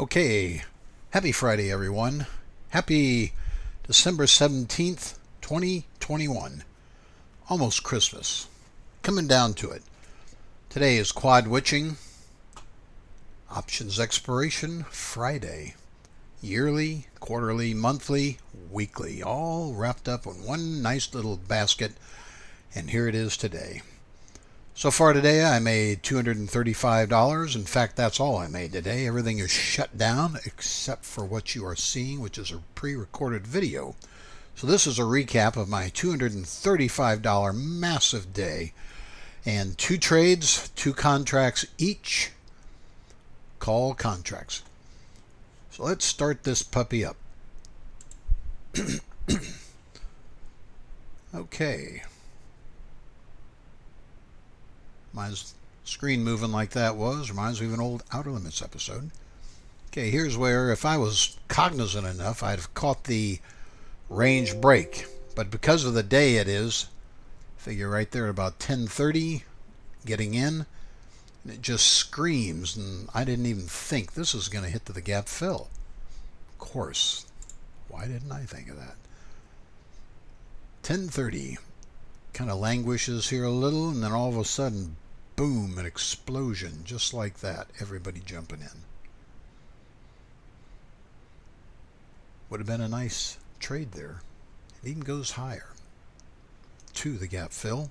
Okay, happy Friday, everyone. Happy December 17th, 2021. Almost Christmas. Coming down to it. Today is quad witching, options expiration Friday. Yearly, quarterly, monthly, weekly, all wrapped up in one nice little basket. And here it is today. So far today, I made $235. In fact, that's all I made today. Everything is shut down except for what you are seeing, which is a pre-recorded video. So this is a recap of my $235 massive day. And 2 trades, 2 contracts each. Call contracts. So let's start this puppy up. Okay. My screen moving like that reminds me of an old Outer Limits episode. Okay, here's where if I was cognizant enough, I'd have caught the range break. But because of the day it is, figure right there at about 10:30, getting in, and it just screams, and I didn't even think this was going to hit to the gap fill. Of course. Why didn't I think of that? 10:30. Kind of languishes here a little, and then all of a sudden, boom, an explosion, just like that. Everybody jumping in. Would have been a nice trade there. It even goes higher to the gap fill.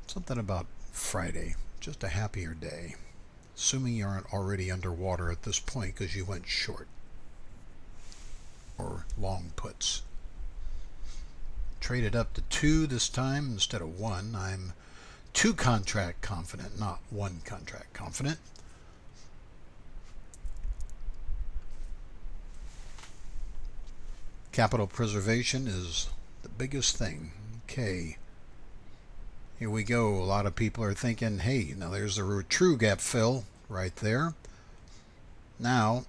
Something about Friday, just a happier day. Assuming you aren't already underwater at this point because you went short or long puts. Traded up to 2 this time instead of 1. I'm 2 contract confident, not 1 contract confident. Capital preservation is the biggest thing. Okay. Here we go. A lot of people are thinking, hey, now there's the true gap fill right there. Now,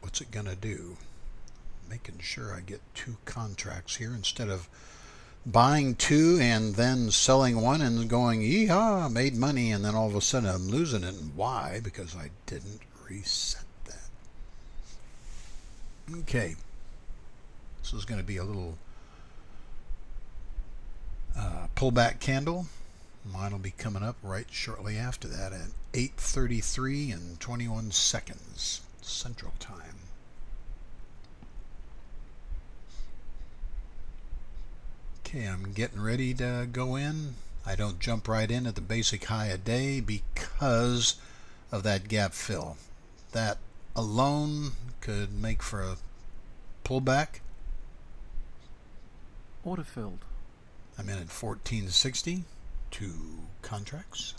what's it going to do? Making sure I get 2 contracts here instead of buying 2 and then selling 1 and going, yeehaw, made money, and then all of a sudden I'm losing it. And why? Because I didn't reset that. Okay. This is going to be a little pullback candle. Mine will be coming up right shortly after that at 8:33 and 21 seconds Central Time. Okay, I'm getting ready to go in. I don't jump right in at the basic high a day because of that gap fill. That alone could make for a pullback. Order filled. I'm in at 1460. 2 contracts.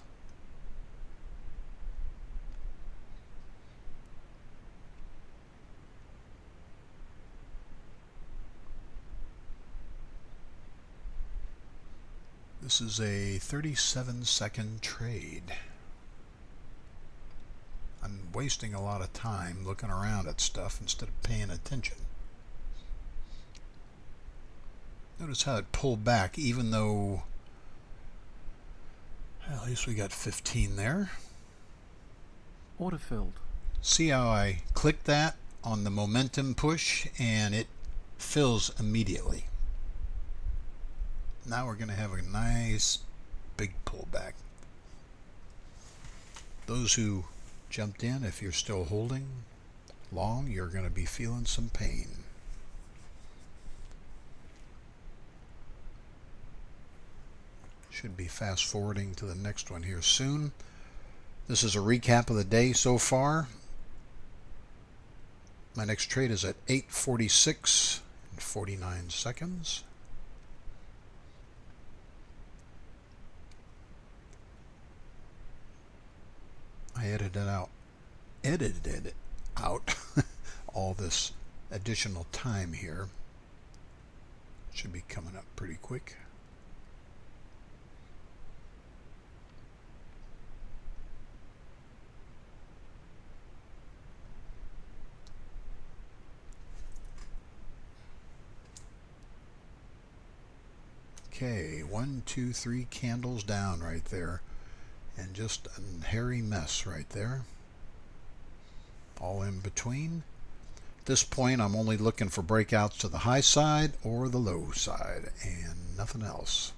This is a 37-second trade. I'm wasting a lot of time looking around at stuff instead of paying attention. Notice how it pulled back even though, well, at least we got 15 there. Order filled. See how I click that on the momentum push and it fills immediately. Now we're going to have a nice big pullback. Those who jumped in, if you're still holding long, you're going to be feeling some pain. Should be fast forwarding to the next one here soon. This is a recap of the day so far. My next trade is at 8:46 and 49 seconds. I edited out all this additional time here. Should be coming up pretty quick. Okay, 1, 2, 3 candles down right there. and just a hairy mess right there. All in between. At this point, I'm only looking for breakouts to the high side or the low side and nothing else.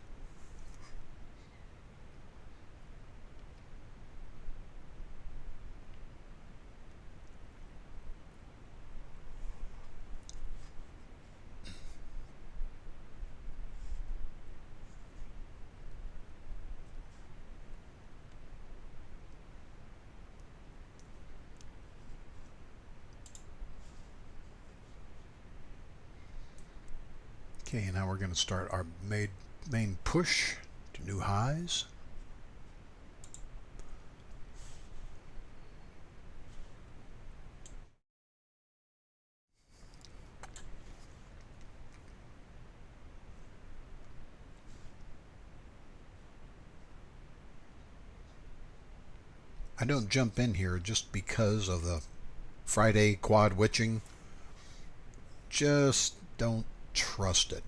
Okay, now we're going to start our main push to new highs. I don't jump in here just because of the Friday quad witching. Just don't trust it.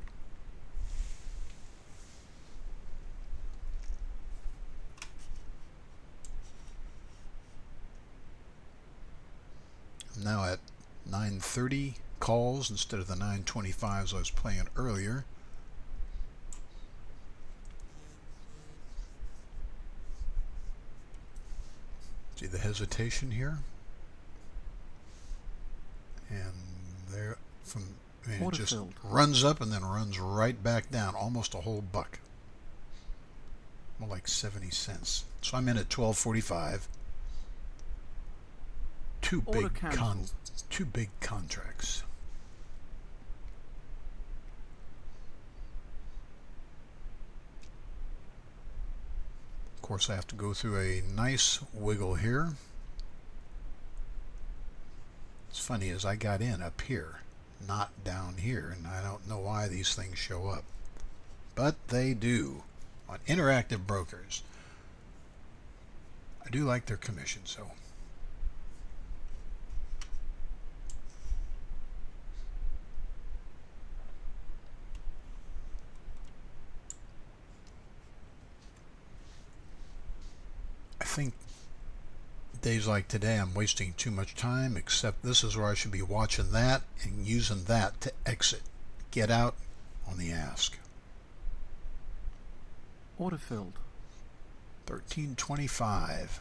I'm now at 9:30 calls instead of the 9:25s I was playing earlier. See the hesitation here? And there it just runs up and then runs right back down, almost a whole buck. More like 70 cents. So I'm in at 12.45. Two big contracts. Of course, I have to go through a nice wiggle here. It's funny as I got in up here, not down here, and I don't know why these things show up, but they do on Interactive Brokers. I do like their commission, so. I think days like today I'm wasting too much time, except this is where I should be watching that and using that to exit. Get out on the ask. Order filled. 13.25.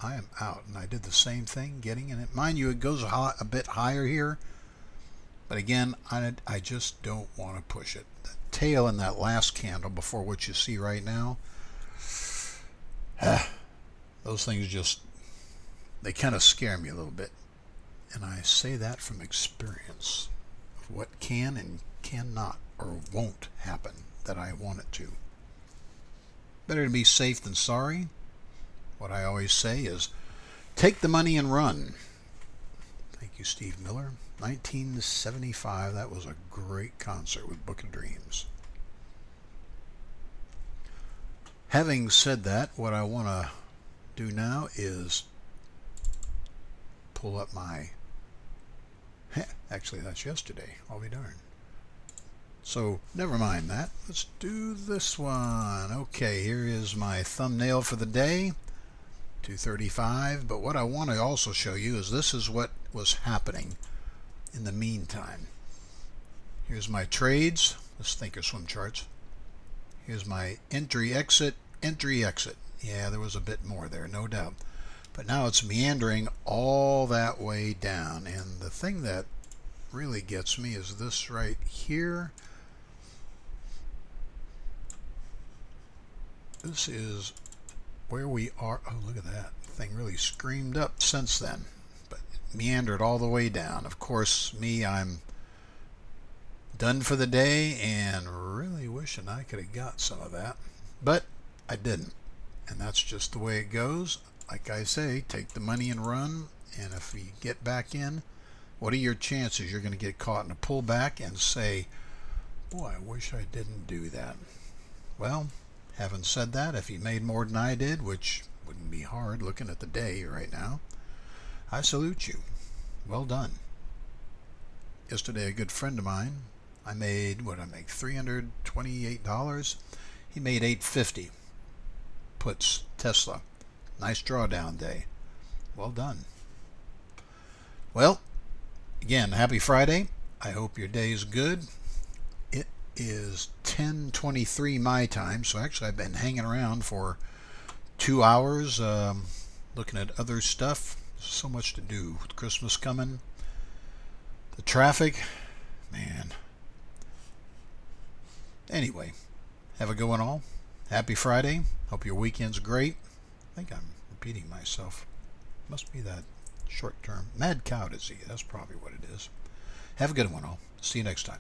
I am out, and I did the same thing, getting in it. Mind you, it goes a bit higher here, but again, I just don't want to push it. The tail in that last candle before what you see right now, those things just, they kind of scare me a little bit. And I say that from experience of what can and cannot or won't happen that I want it to. Better to be safe than sorry. What I always say is, take the money and run. Thank you, Steve Miller. 1975, that was a great concert with Book of Dreams. Having said that, what I want to do now is pull up my, actually that's yesterday, I'll be darned. So never mind that, let's do this one. Okay, here is my thumbnail for the day, 2:35, but what I want to also show you is this is what was happening in the meantime. Here's my trades, let's thinkorswim charts. Here's my entry exit. Yeah, there was a bit more there, no doubt. But now it's meandering all that way down. And the thing that really gets me is this right here. This is where we are. Oh, look at that. Thing really screamed up since then. But meandered all the way down. Of course, I'm done for the day and really wishing I could have got some of that. But I didn't. And that's just the way it goes. Like I say, take the money and run. And if you get back in, what are your chances you're going to get caught in a pullback and say, boy, I wish I didn't do that? Well, having said that, if you made more than I did, which wouldn't be hard looking at the day right now, I salute you. Well done. Yesterday, a good friend of mine, I made, $328. He made $850. puts, Tesla. Nice drawdown day. Well done. Well, again, happy Friday. I hope your day is good. It is 10:23 my time, so actually I've been hanging around for 2 hours looking at other stuff. So much to do with Christmas coming. The traffic, man. Anyway, have a good one all. Happy Friday. Hope your weekend's great. I think I'm repeating myself. Must be that short term. Mad cow disease. That's probably what it is. Have a good one all. See you next time.